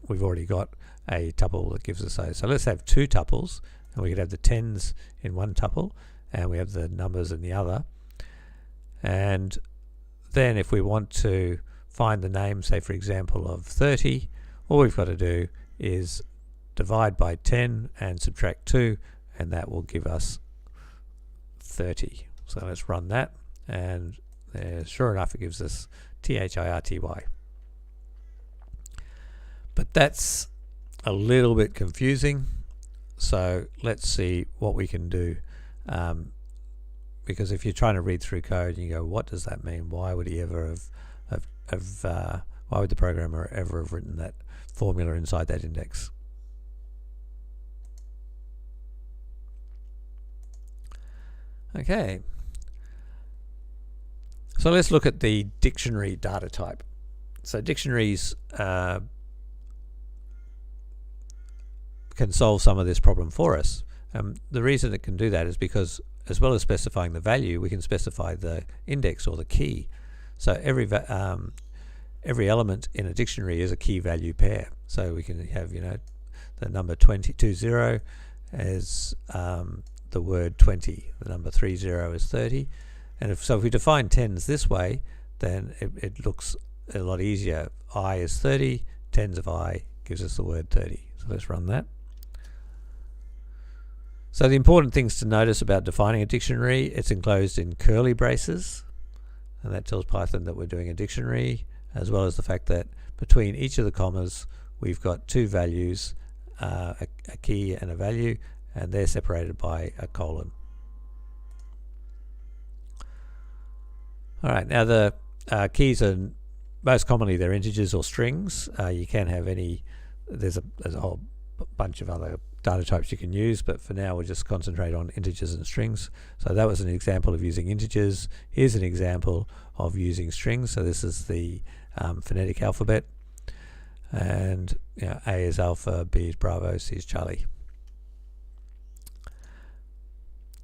Speaker 1: we've already got a tuple that gives us those. So let's have 2 tuples, and we could have the 10s in one tuple, and we have the numbers in the other. And then if we want to find the name, say for example of 30, all we've got to do is divide by 10 and subtract 2, and that will give us 30. So let's run that, and sure enough it gives us THIRTY. But that's a little bit confusing, so let's see what we can do. Because if you're trying to read through code and you go, what does that mean? Why would he ever why would the programmer ever have written that formula inside that index? Okay, so let's look at the dictionary data type. So dictionaries can solve some of this problem for us. The reason it can do that is because, as well as specifying the value, we can specify the index or the key. So every element in a dictionary is a key value pair. So we can have, the number 20 as the word 20, the number 30 is 30, and if we define tens this way, then it looks a lot easier. I is 30, tens of I gives us the word 30. So let's run that. So the important things to notice about defining a dictionary: it's enclosed in curly braces, and that tells Python that we're doing a dictionary, as well as the fact that between each of the commas we've got two values, a key and a value, and they're separated by a colon. Alright, now the keys are most commonly they're integers or strings. You can have any, there's a whole bunch of other data types you can use, but for now we'll just concentrate on integers and strings. So that was an example of using integers. Here's an example of using strings. So this is the phonetic alphabet, and A is alpha, B is Bravo, C is Charlie.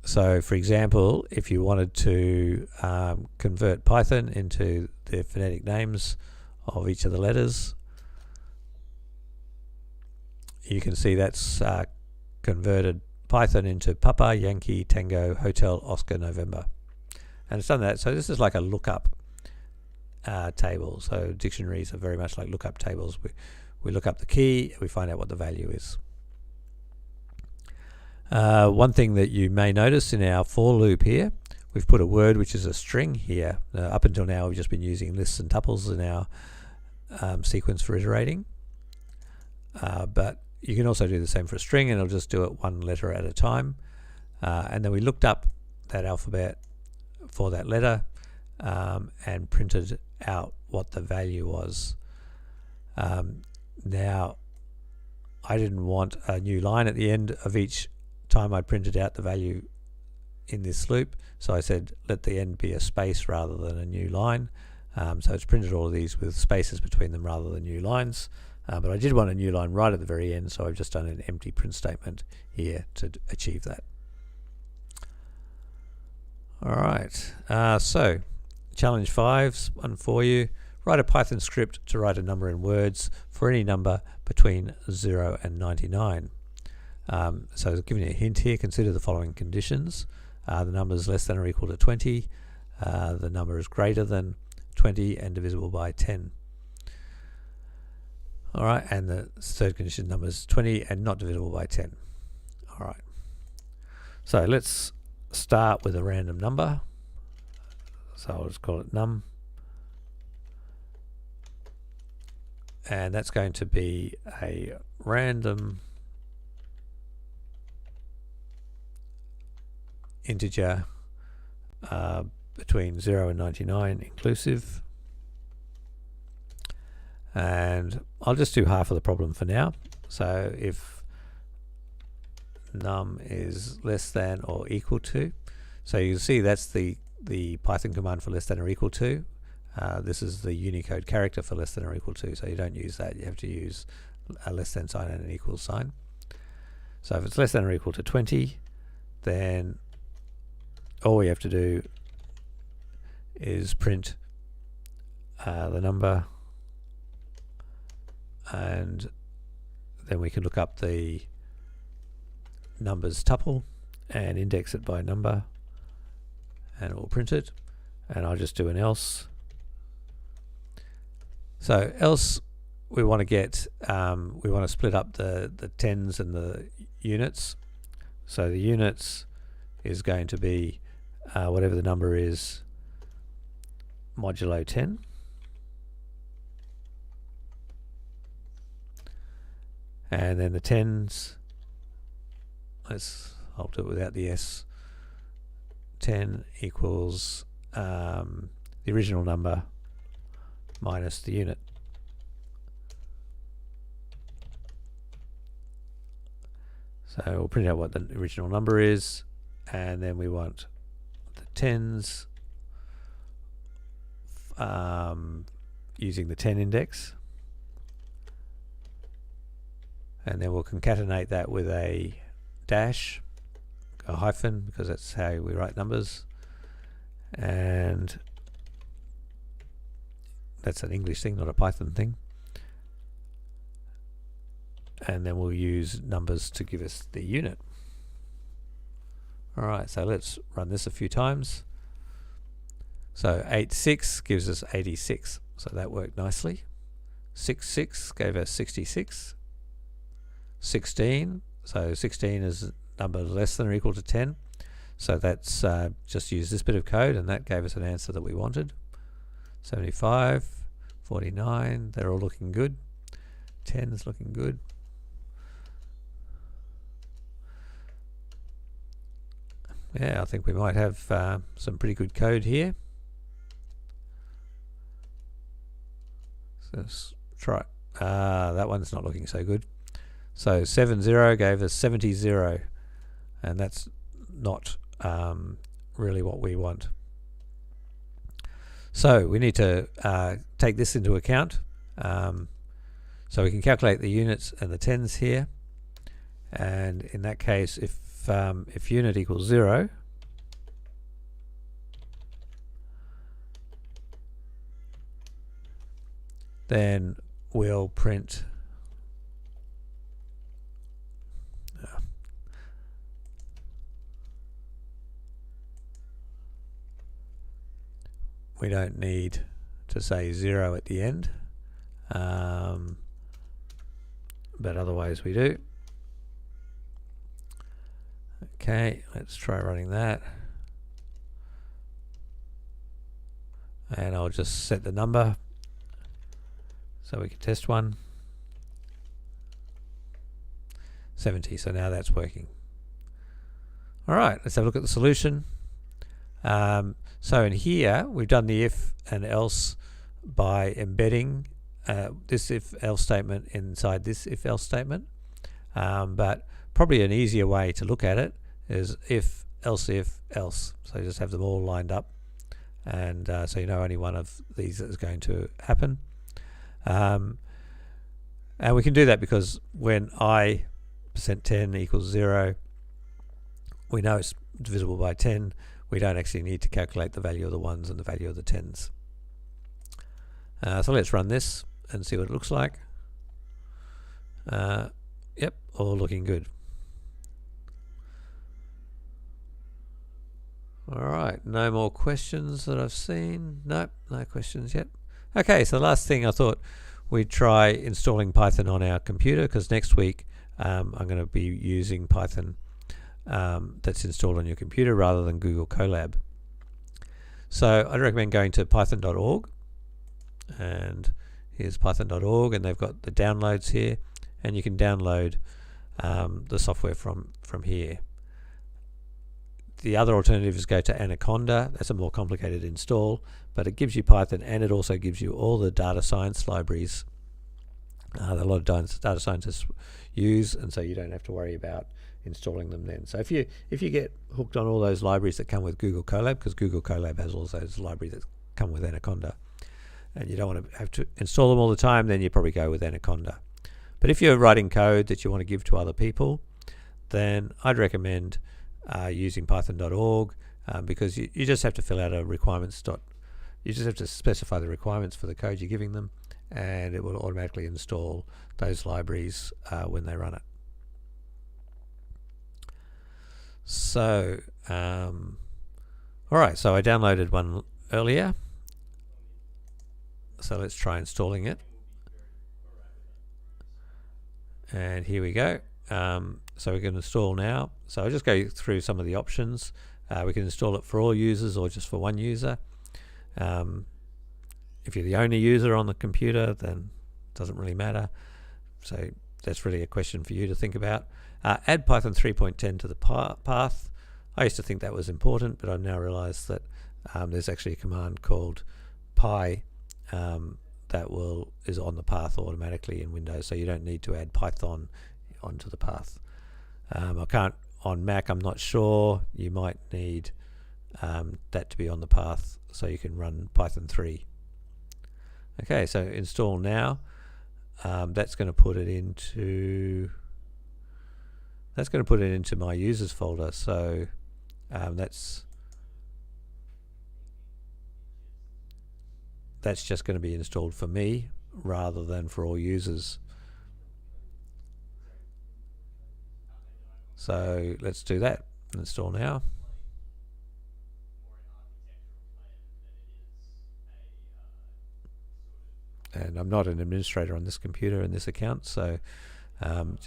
Speaker 1: So for example, if you wanted to convert Python into the phonetic names of each of the letters, you can see that's converted Python into Papa, Yankee, Tango, Hotel, Oscar, November. And it's done that. So this is like a lookup table. So dictionaries are very much like lookup tables. We look up the key, we find out what the value is. One thing that you may notice in our for loop here, we've put a word which is a string here. Up until now we've just been using lists and tuples in our sequence for iterating. But you can also do the same for a string, and it'll just do it one letter at a time. And then we looked up that alphabet for that letter and printed out what the value was. Now, I didn't want a new line at the end of each time I printed out the value in this loop, so I said let the end be a space rather than a new line. So it's printed all of these with spaces between them rather than new lines. But I did want a new line right at the very end, so I've just done an empty print statement here to achieve that. Alright, so challenge 5's one for you. Write a Python script to write a number in words for any number between 0 and 99. So giving you a hint here, consider the following conditions. The number is less than or equal to 20, the number is greater than 20 and divisible by 10. Alright, and the third condition, number is 20 and not divisible by 10. Alright, so let's start with a random number. So I'll just call it num. And that's going to be a random integer between 0 and 99 inclusive. And I'll just do half of the problem for now. So if num is less than or equal to, so you can see that's the Python command for less than or equal to. This is the Unicode character for less than or equal to, so you don't use that. You have to use a less than sign and an equal sign. So if it's less than or equal to 20, then all we have to do is print the number, and then we can look up the numbers tuple and index it by number, and it will print it. And I'll just do an else. So else we want to get, we want to split up the tens and the units. So the units is going to be whatever the number is modulo 10. And then the tens, I'll do it without the s. 10 equals the original number minus the unit. So we'll print out what the original number is, and then we want the tens using the 10 index. and then we'll concatenate that with a dash, a hyphen, because that's how we write numbers, and that's an English thing, not a Python thing. And then we'll use numbers to give us the unit. Alright, so let's run this a few times. So 86 gives us 86, so that worked nicely. 66 gave us 66. 16, so 16 is a number less than or equal to 10. So that's just use this bit of code, and that gave us an answer that we wanted. 75, 49, they're all looking good. 10 is looking good. Yeah, I think we might have some pretty good code here. So let's try. That one's not looking so good. So 70 gave us 70, and that's not really what we want. So we need to take this into account. So we can calculate the units and the tens here, and in that case, if unit equals 0, then we'll print we don't need to say 0 at the end, but otherwise we do. Okay, let's try running that, and I'll just set the number so we can test one. 70, so now that's working. Alright, let's have a look at the solution. So in here we've done the if and else by embedding this if else statement inside this if else statement, but probably an easier way to look at it is if else, so you just have them all lined up, and so you know only one of these is going to happen. And we can do that because when I%10 equals 0, we know it's divisible by 10. We don't actually need to calculate the value of the ones and the value of the tens. So let's run this and see what it looks like. Yep, all looking good. Alright, no more questions that I've seen. Nope, no questions yet. Okay, so the last thing I thought we'd try installing Python on our computer, because next week I'm going to be using Python that's installed on your computer rather than Google Colab. So I'd recommend going to python.org, and here's python.org, and they've got the downloads here, and you can download the software from here. The other alternative is go to Anaconda. That's a more complicated install, but it gives you Python, and it also gives you all the data science libraries that a lot of data scientists use, and so you don't have to worry about installing them then. So if you get hooked on all those libraries that come with Google Colab, because Google Colab has all those libraries that come with Anaconda, and you don't want to have to install them all the time, then you probably go with Anaconda. But if you're writing code that you want to give to other people, then I'd recommend using python.org, because you just have to fill out a requirements you just have to specify the requirements for the code you're giving them, and it will automatically install those libraries when they run it. So alright, so I downloaded one earlier, so let's try installing it, and here we go. So we can install now. So I'll just go through some of the options. We can install it for all users or just for one user. If you're the only user on the computer, then it doesn't really matter. So that's really a question for you to think about. Add Python 3.10 to the path. I used to think that was important, but I've now realized that there's actually a command called py that is on the path automatically in Windows, so you don't need to add Python onto the path. I can't on Mac, I'm not sure. You might need that to be on the path so you can run Python 3. Okay, so install now. that's going to put it into my users folder. So that's just going to be installed for me rather than for all users. So let's do that. Install now. And I'm not an administrator on this computer in this account, so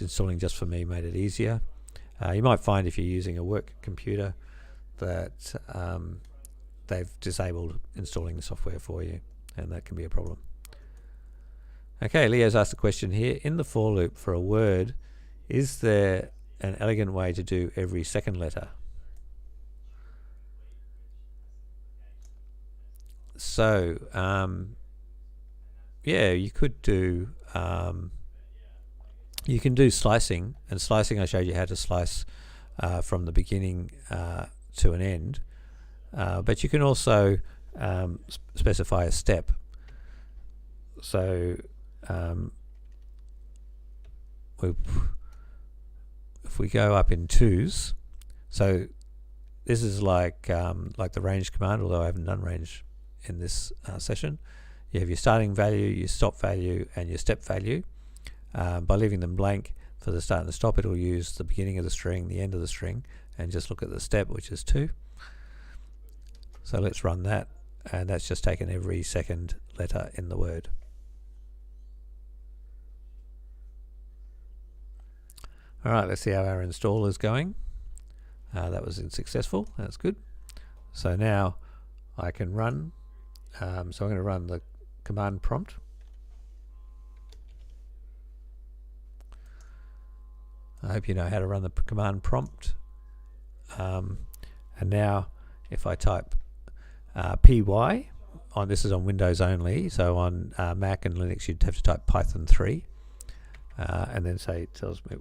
Speaker 1: installing just for me made it easier. You might find if you're using a work computer that they've disabled installing the software for you, and that can be a problem. Okay, Leo's asked a question here. In the for loop for a word, is there an elegant way to do every second letter? So, yeah, you could do you can do slicing, and slicing I showed you how to slice from the beginning to an end, but you can also specify a step. So if we go up in twos, so this is like the range command, although I haven't done range in this session. You have your starting value, your stop value, and your step value. By leaving them blank for the start and the stop, it will use the beginning of the string, the end of the string, and just look at the step, which is 2. So let's run that, and that's just taken every second letter in the word. Alright, let's see how our install is going. That was successful, that's good. So now I can run, so I'm going to run the command prompt. I hope you know how to run the command prompt. And now if I type py, this is on Windows only, so on Mac and Linux you'd have to type Python 3, and then say it tells me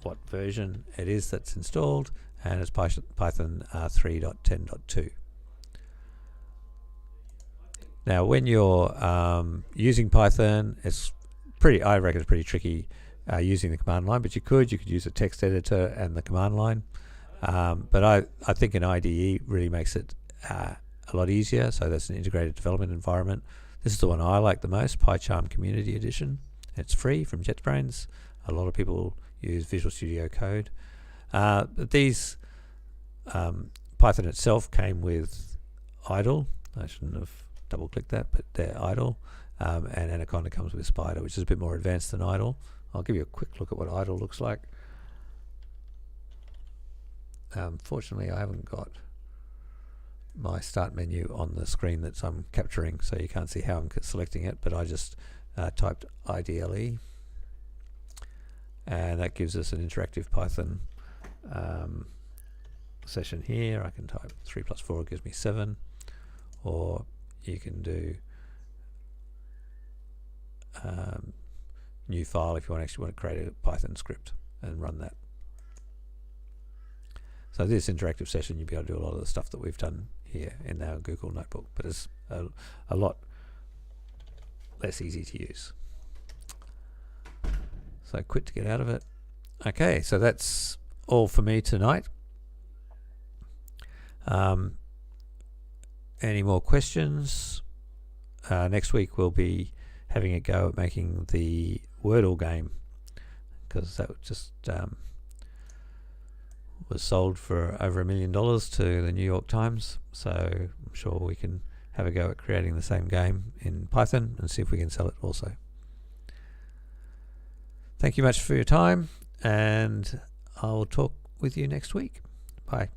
Speaker 1: what version it is that's installed, and it's Python 3.10.2. Now when you're using Python, I reckon it's pretty tricky using the command line, but you could use a text editor and the command line, but I think an IDE really makes it a lot easier. So that's an integrated development environment. This is the one I like the most, PyCharm Community Edition. It's free from JetBrains. A lot of people use Visual Studio Code, but these Python itself came with idle. I shouldn't have double clicked that, but they're idle, and Anaconda comes with Spider, which is a bit more advanced than idle. I'll give you a quick look at what idle looks like. Fortunately I haven't got my start menu on the screen that I'm capturing, so you can't see how I'm selecting it, but I just typed IDLE, and that gives us an interactive Python session here. I can type 3 + 4 gives me 7, or you can do new file if you actually want to create a Python script and run that. So this interactive session you'll be able to do a lot of the stuff that we've done here in our Google Notebook, but it's a lot less easy to use. So quit to get out of it. Okay, so that's all for me tonight. Any more questions? Next week we'll be having a go at making the Wordle game, because that just was sold for over $1 million to the New York Times, so I'm sure we can have a go at creating the same game in Python and see if we can sell it also. Thank you much for your time, and I'll talk with you next week. Bye.